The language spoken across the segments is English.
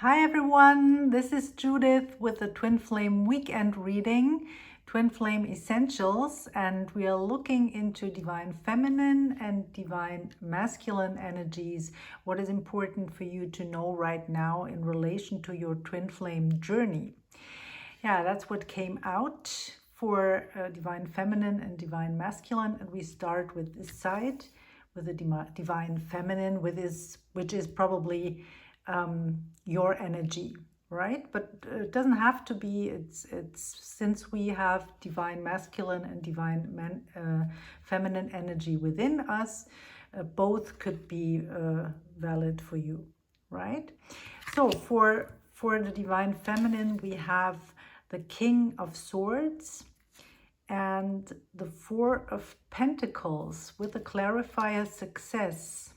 Hi everyone, this is Judith with the Twin Flame Weekend Reading, Twin Flame Essentials, and we are looking into Divine Feminine and Divine Masculine energies. What is important for you to know right now in relation to your Twin Flame journey? Yeah, that's what came out for Divine Feminine and Divine Masculine, and we start with this side, with the Divine Feminine, which is probably your energy, right? But it doesn't have to be. It's since we have Divine Masculine and Divine Feminine energy within us, both could be valid for you, right? So for the Divine Feminine, we have the King of Swords and the Four of Pentacles with a clarifier success.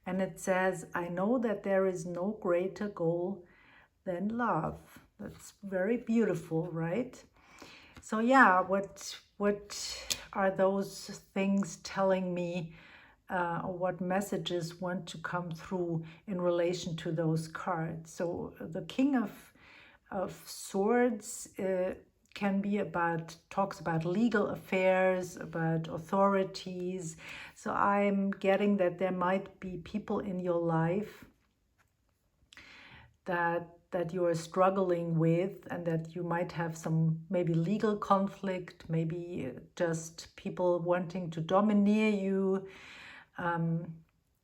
And it says, I know that there is no greater goal than love. That's very beautiful, right? So yeah, what are those things telling me? Or what messages want to come through in relation to those cards? So the King of Swords can be talks about legal affairs, about authorities. So I'm getting that there might be people in your life that you are struggling with, and that you might have some maybe legal conflict, maybe just people wanting to domineer you.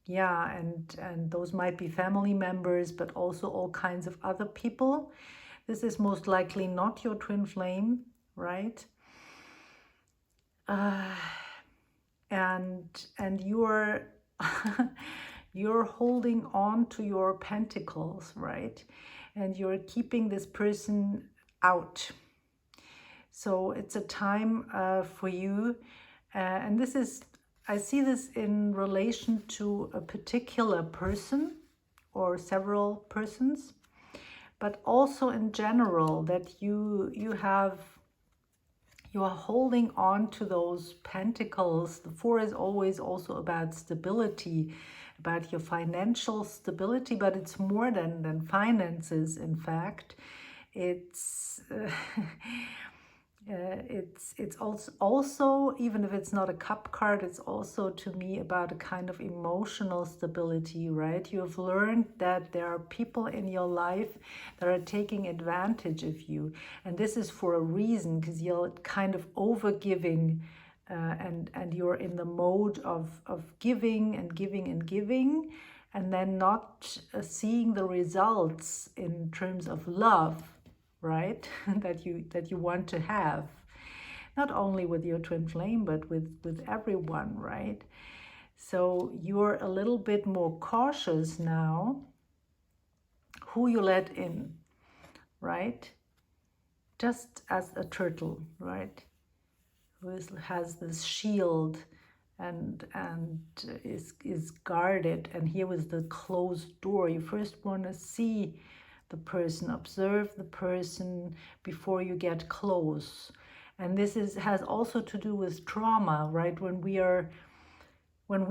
Yeah, and those might be family members, but also all kinds of other people. This is most likely not your twin flame, right? And you're you're holding on to your pentacles, right? And you're keeping this person out. So it's a time for you, and this is, I see this in relation to a particular person or several persons, but also in general, that you are holding on to those pentacles. The four is always also about stability, about your financial stability, but it's more than finances. In fact, it's it's also, even if it's not a cup card, it's also to me about a kind of emotional stability, right? You have learned that there are people in your life that are taking advantage of you, and this is for a reason, because you're kind of over-giving, and you're in the mode of giving and giving and giving, and then not seeing the results in terms of love, right? that you want to have, not only with your twin flame, but with everyone, right? So you're a little bit more cautious now who you let in, right? Just as a turtle, right, who has this shield and is guarded, and here with the closed door, you first want to see the person, observe the person before you get close. And this has also to do with trauma, right? When we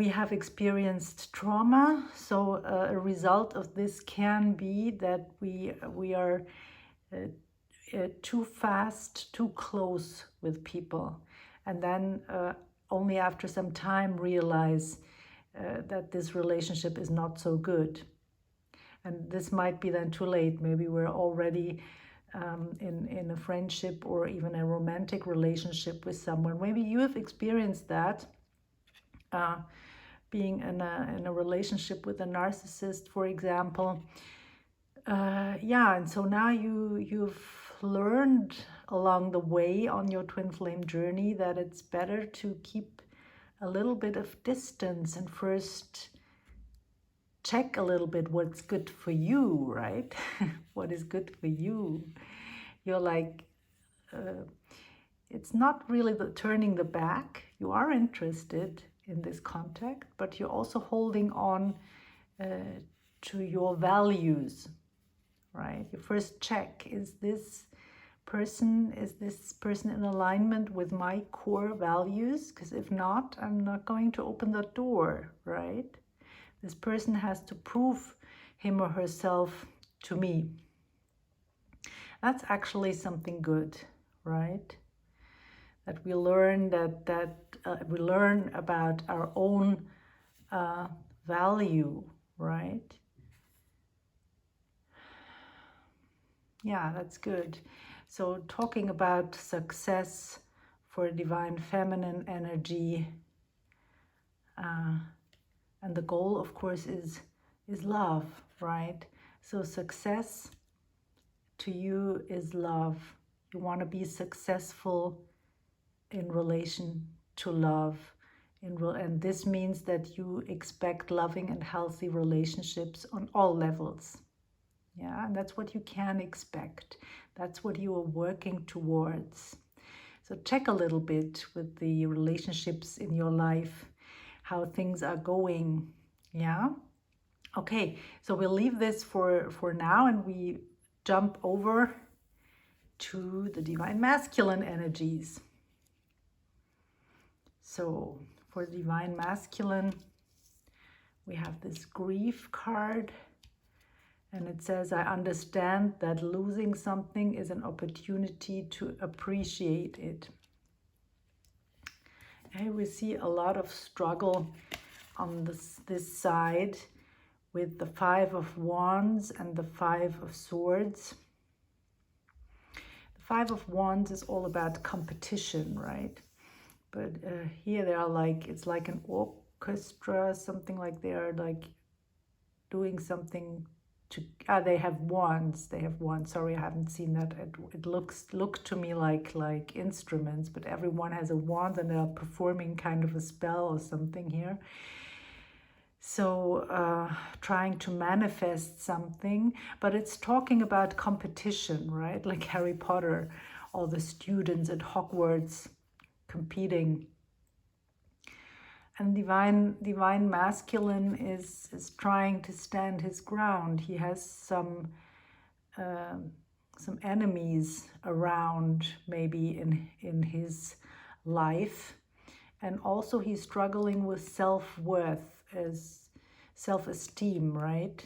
have experienced trauma, so a result of this can be that we are too fast, too close with people, and then only after some time realize that this relationship is not so good. And this might be then too late. Maybe we're already in a friendship or even a romantic relationship with someone. Maybe you have experienced that, being in a relationship with a narcissist, for example. Yeah, and so now you've learned along the way on your twin flame journey that it's better to keep a little bit of distance and first check a little bit what's good for you, right? What is good for you. You're like, it's not really turning the back. You are interested in this contact, but you're also holding on to your values, right? You first check, is this person in alignment with my core values? Because if not, I'm not going to open the door, right? This person has to prove him or herself to me. That's actually something good, right? That we learn we learn about our own value, right? Yeah, that's good. So talking about success for divine feminine energy, and the goal, of course, is love, right? So success to you is love. You want to be successful in relation to love. And this means that you expect loving and healthy relationships on all levels. Yeah, and that's what you can expect. That's what you are working towards. So check a little bit with the relationships in your life, how things are going. Yeah. Okay, so we'll leave this for now, and we jump over to the divine masculine energies. So for divine masculine, we have this grief card, and it says, I understand that losing something is an opportunity to appreciate it. And we see a lot of struggle on this side with the Five of Wands and the Five of Swords. The Five of Wands is all about competition, right? But here they are like, it's like an orchestra, something like they are like doing something to, they have wands, sorry, I haven't seen that. It looked to me like instruments, but everyone has a wand and they're performing kind of a spell or something here. So trying to manifest something, but it's talking about competition, right? Like Harry Potter, all the students at Hogwarts competing. And divine masculine is trying to stand his ground. He has some enemies around, maybe in his life, and also he's struggling with self-worth, as self-esteem, right?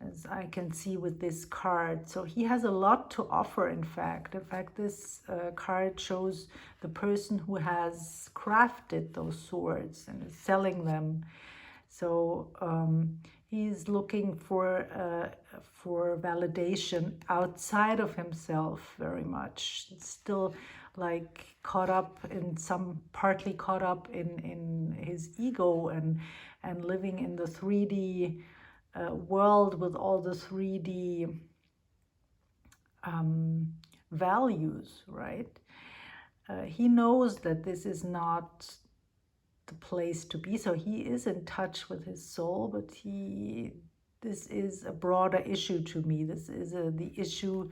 As I can see with this card. So he has a lot to offer, in fact. In fact, this card shows the person who has crafted those swords and is selling them. So he's looking for validation outside of himself very much. It's still like partly caught up in his ego and living in the 3D world with all the 3D values, right? He knows that this is not the place to be, so he is in touch with his soul, but this is a broader issue to me. This is the issue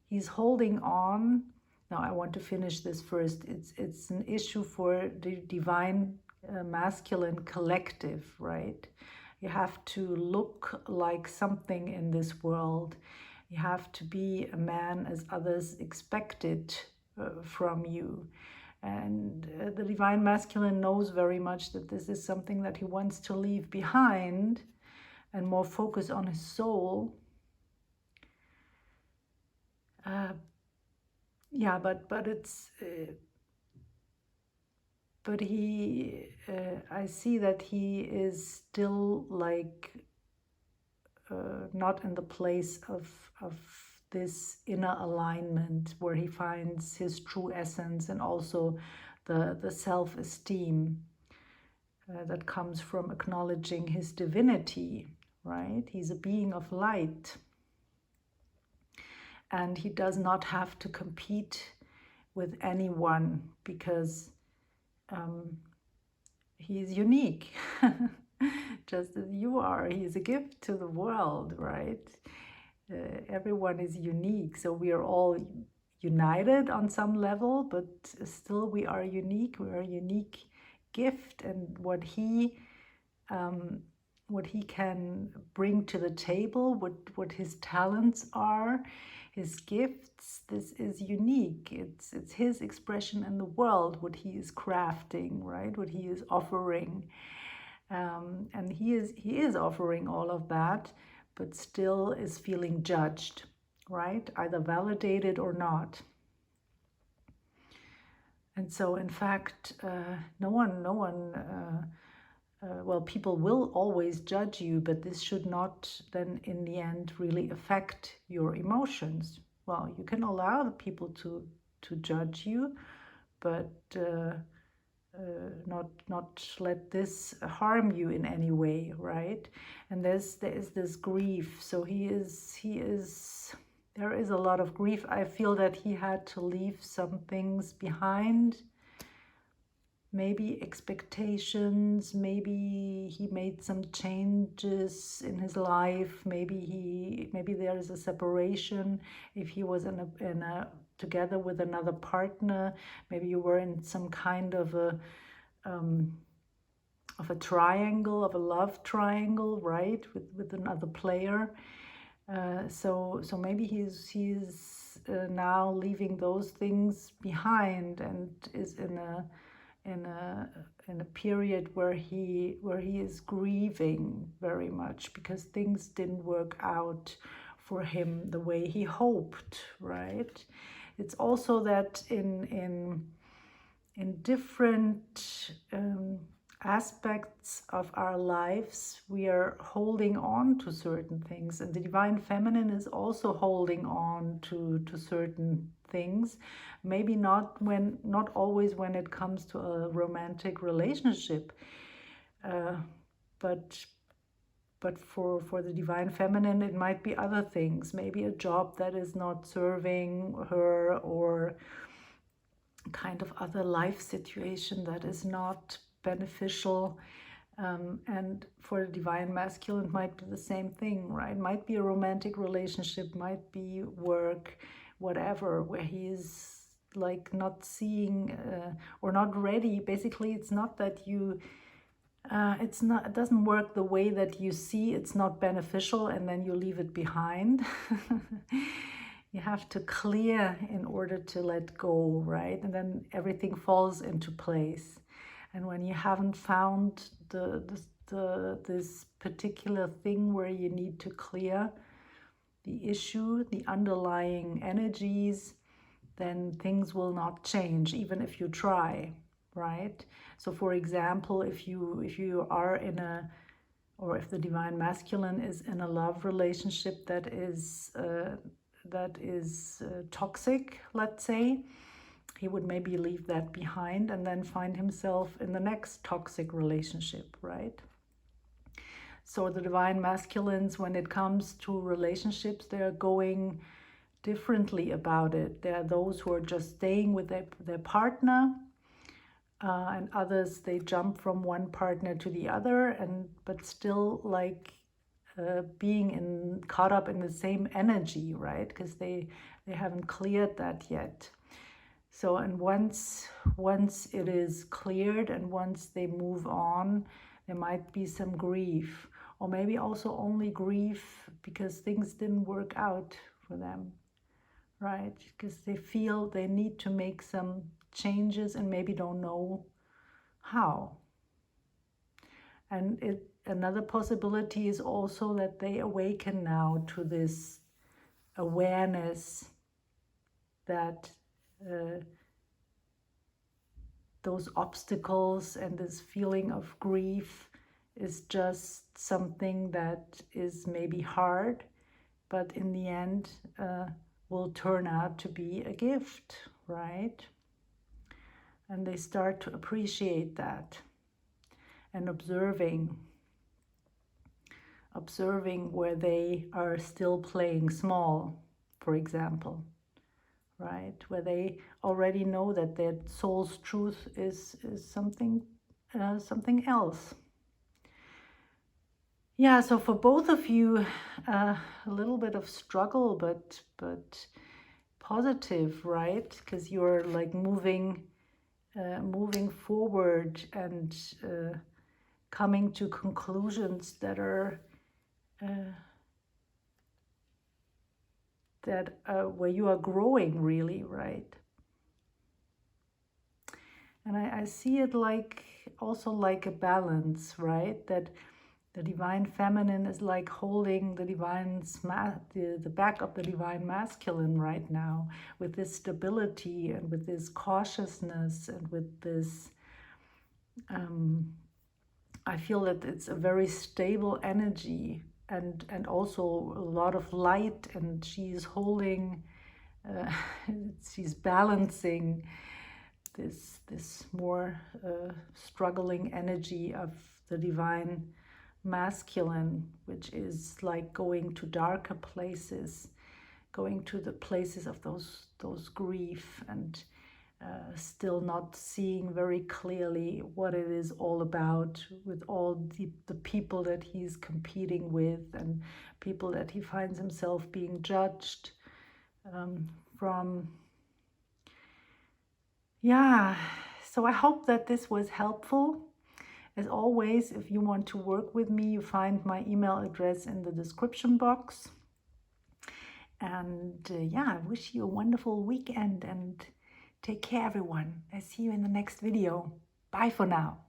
he's holding on. Now I want to finish this first. It's an issue for the divine masculine collective, right? You have to look like something in this world. You have to be a man as others expect it from you. And the divine masculine knows very much that this is something that he wants to leave behind and more focus on his soul. Yeah, but it's but he I see that he is still like not in the place of this inner alignment where he finds his true essence, and also the self-esteem that comes from acknowledging his divinity, right? He's a being of light, and he does not have to compete with anyone because he's unique. Just as you are. He's a gift to the world, right? Everyone is unique, so we are all united on some level, but still we are unique. We are a unique gift, and what he can bring to the table, what his talents are, his gifts, this is unique. It's his expression in the world, what he is crafting, right? What he is offering. And he is offering all of that, but still is feeling judged, right? Either validated or not. And so, in fact, well, people will always judge you, but this should not then in the end really affect your emotions. Well, you can allow the people to judge you, but not let this harm you in any way, right? And there is this grief. So there is a lot of grief. I feel that he had to leave some things behind. Maybe expectations, maybe he made some changes in his life, maybe there is a separation. If he was together with another partner, maybe you were in some kind of a triangle, of a love triangle, right, with another player. So maybe he's now leaving those things behind and is in a period where he is grieving very much because things didn't work out for him the way he hoped, right? It's also that in different aspects of our lives, we are holding on to certain things, and the Divine Feminine is also holding on to certain things. Maybe not always when it comes to a romantic relationship, but for the Divine Feminine, it might be other things. Maybe a job that is not serving her, or kind of other life situation that is not beneficial. And for the Divine Masculine, it might be the same thing, right? Might be a romantic relationship, might be work, whatever, where he's like not seeing or not ready. Basically, it's not that you it doesn't work the way that you see. It's not beneficial, and then you leave it behind. You have to clear in order to let go, right? And then everything falls into place. And when you haven't found this particular thing where you need to clear the issue, the underlying energies, then things will not change, even if you try, right? So for example, if you are in a, or if the Divine Masculine is in a love relationship that is toxic, let's say, he would maybe leave that behind and then find himself in the next toxic relationship, right? So the Divine Masculines, when it comes to relationships, they're going differently about it. There are those who are just staying with their partner, and others, they jump from one partner to the other, but still like being caught up in the same energy, right? Because they haven't cleared that yet. So, and once it is cleared and once they move on, there might be some grief, or maybe also only grief because things didn't work out for them, right? Because they feel they need to make some changes and maybe don't know how. And another possibility is also that they awaken now to this awareness that those obstacles and this feeling of grief is just something that is maybe hard, but in the end will turn out to be a gift, right? And they start to appreciate that, and observing where they are still playing small, for example, right? Where they already know that their soul's truth is something else. Yeah, so for both of you, a little bit of struggle, but positive, right? Because you're like moving forward and coming to conclusions that are where you are growing, really, right? And I see it like also like a balance, right? That the divine feminine is like holding the the back of the divine masculine right now, with this stability and with this cautiousness and with this, I feel that it's a very stable energy, and also a lot of light, and she's holding, she's balancing this more struggling energy of the divine masculine, which is like going to darker places, going to the places of those grief, and still not seeing very clearly what it is all about, with all the people that he's competing with, and people that he finds himself being judged from. Yeah, so I hope that this was helpful. As always, if you want to work with me, you find my email address in the description box. And yeah, I wish you a wonderful weekend, and take care, everyone. I see you in the next video. Bye for now.